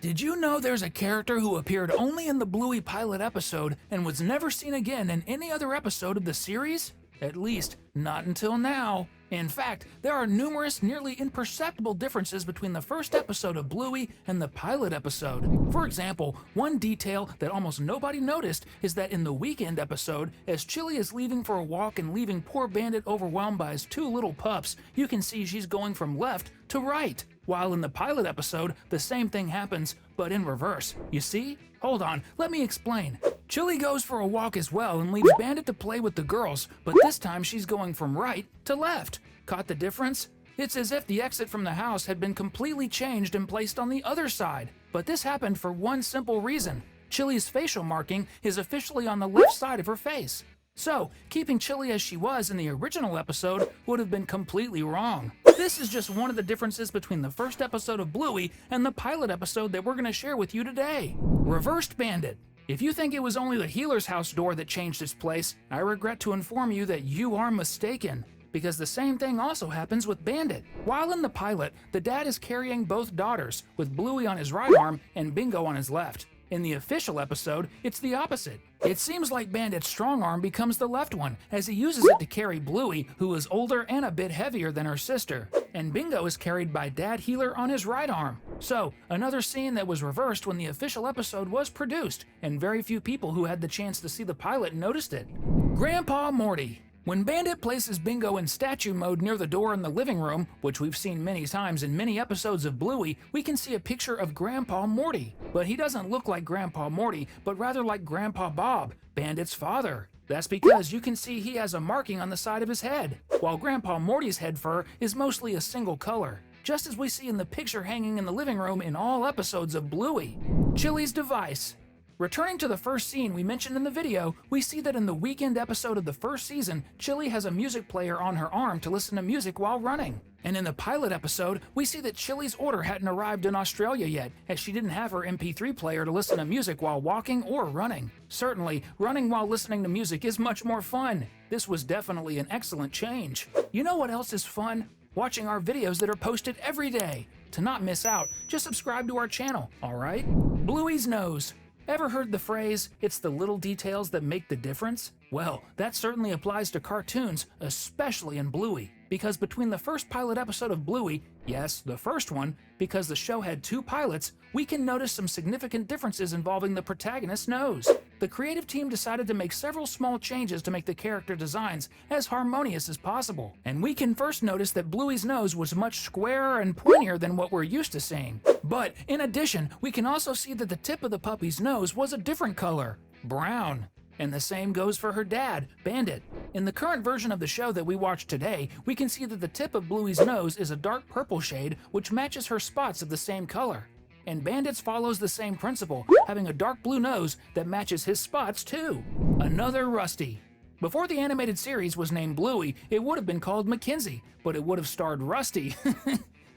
Did you know there's a character who appeared only in the Bluey pilot episode and was never seen again in any other episode of the series? At least, not until now. In fact, there are numerous nearly imperceptible differences between the first episode of Bluey and the pilot episode. For example, one detail that almost nobody noticed is that in the weekend episode, as Chile is leaving for a walk and leaving poor Bandit overwhelmed by his two little pups, you can see she's going from left to right. While in the pilot episode, the same thing happens, but in reverse. You see? Hold on, let me explain. Chile goes for a walk as well and leaves Bandit to play with the girls, but this time she's going from right to left. Caught the difference? It's as if the exit from the house had been completely changed and placed on the other side. But this happened for one simple reason. Chile's facial marking is officially on the left side of her face. So, keeping Chile as she was in the original episode would have been completely wrong. This is just one of the differences between the first episode of Bluey and the pilot episode that we're going to share with you today. Reversed Bandit. If you think it was only the healer's house door that changed its place, I regret to inform you that you are mistaken, because the same thing also happens with Bandit. While in the pilot, the dad is carrying both daughters, with Bluey on his right arm and Bingo on his left. In the official episode, it's the opposite. It seems like Bandit's strong arm becomes the left one, as he uses it to carry Bluey, who is older and a bit heavier than her sister. And Bingo is carried by Dad Healer on his right arm. So, another scene that was reversed when the official episode was produced, and very few people who had the chance to see the pilot noticed it. Grandpa Morty. When Bandit places Bingo in statue mode near the door in the living room, which we've seen many times in many episodes of Bluey, we can see a picture of Grandpa Morty. But he doesn't look like Grandpa Morty, but rather like Grandpa Bob, Bandit's father. That's because you can see he has a marking on the side of his head, while Grandpa Morty's head fur is mostly a single color, just as we see in the picture hanging in the living room in all episodes of Bluey. Chile's device. Returning to the first scene we mentioned in the video, we see that in the weekend episode of the first season, Chile has a music player on her arm to listen to music while running. And in the pilot episode, we see that Chile's order hadn't arrived in Australia yet, as she didn't have her MP3 player to listen to music while walking or running. Certainly, running while listening to music is much more fun. This was definitely an excellent change. You know what else is fun? Watching our videos that are posted every day. To not miss out, just subscribe to our channel, alright? Bluey's nose. Ever heard the phrase, "It's the little details that make the difference"? Well, that certainly applies to cartoons, especially in Bluey. Because between the first pilot episode of Bluey, yes, the first one, because the show had two pilots, we can notice some significant differences involving the protagonist's nose. The creative team decided to make several small changes to make the character designs as harmonious as possible. And we can first notice that Bluey's nose was much squarer and pointier than what we're used to seeing. But in addition, we can also see that the tip of the puppy's nose was a different color, brown. And the same goes for her dad, Bandit. In the current version of the show that we watched today, we can see that the tip of Bluey's nose is a dark purple shade, which matches her spots of the same color. And Bandit's follows the same principle, having a dark blue nose that matches his spots too. Another Rusty. Before the animated series was named Bluey, it would have been called Mackenzie, but it would have starred Rusty.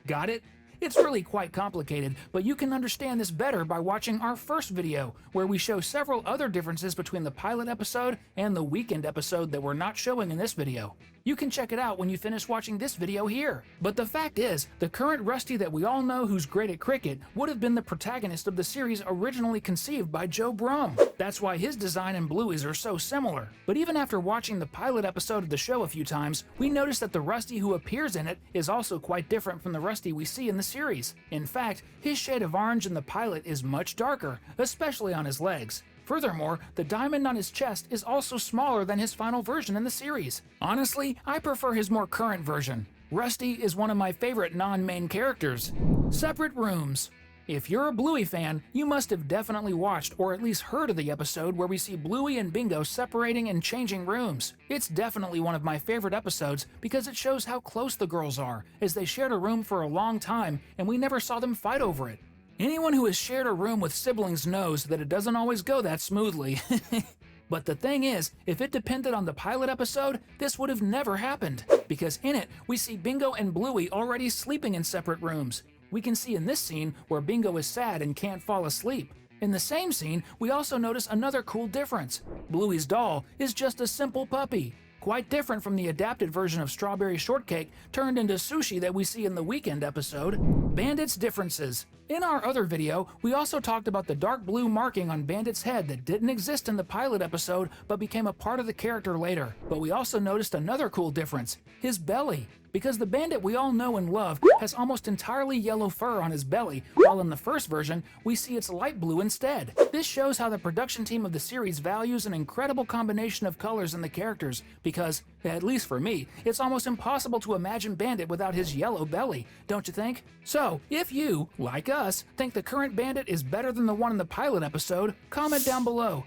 Got it? It's really quite complicated, but you can understand this better by watching our first video, where we show several other differences between the pilot episode and the weekend episode that we're not showing in this video. You can check it out when you finish watching this video here. But the fact is, the current Rusty that we all know who's great at cricket would have been the protagonist of the series originally conceived by Joe Brum. That's why his design and Bluey's are so similar. But even after watching the pilot episode of the show a few times, we notice that the Rusty who appears in it is also quite different from the Rusty we see in the series. In fact, his shade of orange in the pilot is much darker, especially on his legs. Furthermore, the diamond on his chest is also smaller than his final version in the series. Honestly, I prefer his more current version. Rusty is one of my favorite non-main characters. Separate rooms. If you're a Bluey fan, you must have definitely watched or at least heard of the episode where we see Bluey and Bingo separating and changing rooms. It's definitely one of my favorite episodes because it shows how close the girls are, as they shared a room for a long time and we never saw them fight over it. Anyone who has shared a room with siblings knows that it doesn't always go that smoothly. But the thing is, if it depended on the pilot episode, this would have never happened. Because in it, we see Bingo and Bluey already sleeping in separate rooms. We can see in this scene where Bingo is sad and can't fall asleep. In the same scene, we also notice another cool difference. Bluey's doll is just a simple puppy. quite different from the adapted version of strawberry shortcake turned into sushi that we see in the weekend episode. Bandits Differences. In our other video, we also talked about the dark blue marking on Bandit's head that didn't exist in the pilot episode but became a part of the character later. But we also noticed another cool difference: his belly. Because the Bandit we all know and love has almost entirely yellow fur on his belly, while in the first version, we see it's light blue instead. This shows how the production team of the series values an incredible combination of colors in the characters, because, at least for me, it's almost impossible to imagine Bandit without his yellow belly, don't you think? So, if you, like us, think the current Bandit is better than the one in the pilot episode, comment down below,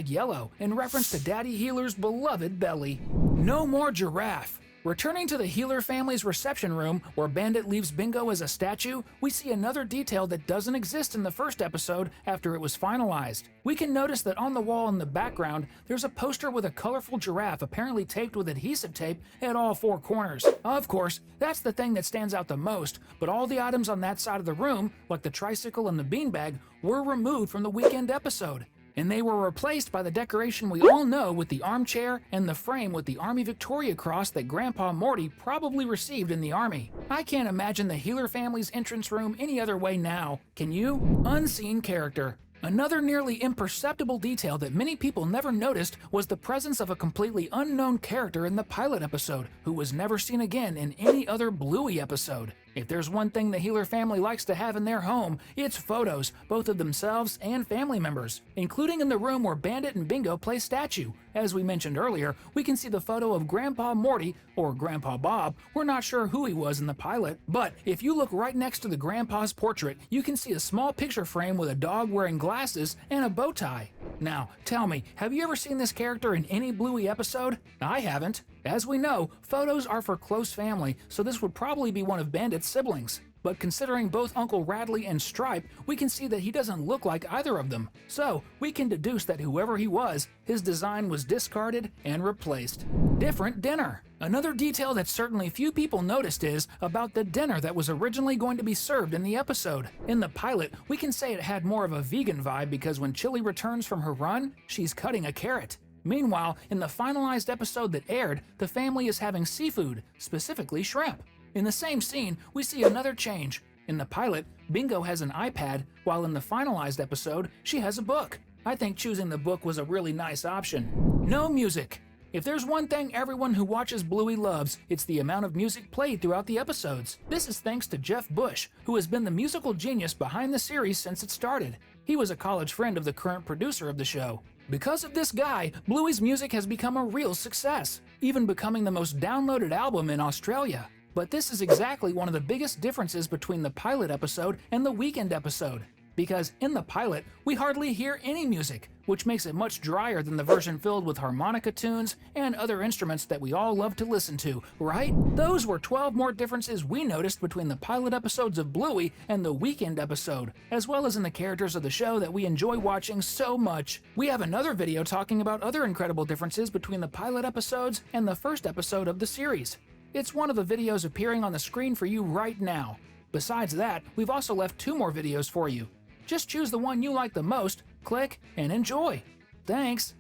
#yellow, in reference to Daddy Healer's beloved belly. No more giraffe. Returning to the Healer family's reception room, where Bandit leaves Bingo as a statue, we see another detail that doesn't exist in the first episode after it was finalized. We can notice that on the wall in the background, there's a poster with a colorful giraffe apparently taped with adhesive tape at all 4 corners. Of course, that's the thing that stands out the most, but all the items on that side of the room, like the tricycle and the beanbag, were removed from the weekend episode. And they were replaced by the decoration we all know with the armchair and the frame with the Army Victoria Cross that Grandpa Morty probably received in the Army. I can't imagine the Healer family's entrance room any other way now. Can you? Unseen character. Another nearly imperceptible detail that many people never noticed was the presence of a completely unknown character in the pilot episode, who was never seen again in any other Bluey episode. If there's one thing the Healer family likes to have in their home, it's photos, both of themselves and family members, including in the room where Bandit and Bingo play statue. As we mentioned earlier, we can see the photo of Grandpa Morty, or Grandpa Bob. We're not sure who he was in the pilot, but if you look right next to the Grandpa's portrait, you can see a small picture frame with a dog wearing glasses and a bow tie. Now, tell me, have you ever seen this character in any Bluey episode? I haven't. As we know, photos are for close family, so this would probably be one of Bandit's siblings. But considering both Uncle Radley and Stripe, we can see that he doesn't look like either of them. So, we can deduce that whoever he was, his design was discarded and replaced. Different dinner. Another detail that certainly few people noticed is about the dinner that was originally going to be served in the episode. In the pilot, we can say it had more of a vegan vibe because when Chile returns from her run, she's cutting a carrot. Meanwhile, in the finalized episode that aired, the family is having seafood, specifically shrimp. In the same scene, we see another change. In the pilot, Bingo has an iPad, while in the finalized episode, she has a book. I think choosing the book was a really nice option. No music. If there's one thing everyone who watches Bluey loves, it's the amount of music played throughout the episodes. This is thanks to Jeff Bush, who has been the musical genius behind the series since it started. He was a college friend of the current producer of the show. Because of this guy, Bluey's music has become a real success, even becoming the most downloaded album in Australia. But this is exactly one of the biggest differences between the pilot episode and the weekend episode. Because in the pilot, we hardly hear any music, which makes it much drier than the version filled with harmonica tunes and other instruments that we all love to listen to, right? Those were 12 more differences we noticed between the pilot episodes of Bluey and the weekend episode, as well as in the characters of the show that we enjoy watching so much. We have another video talking about other incredible differences between the pilot episodes and the first episode of the series. It's one of the videos appearing on the screen for you right now. Besides that, we've also left 2 more videos for you. Just choose the one you like the most, click, and enjoy. Thanks!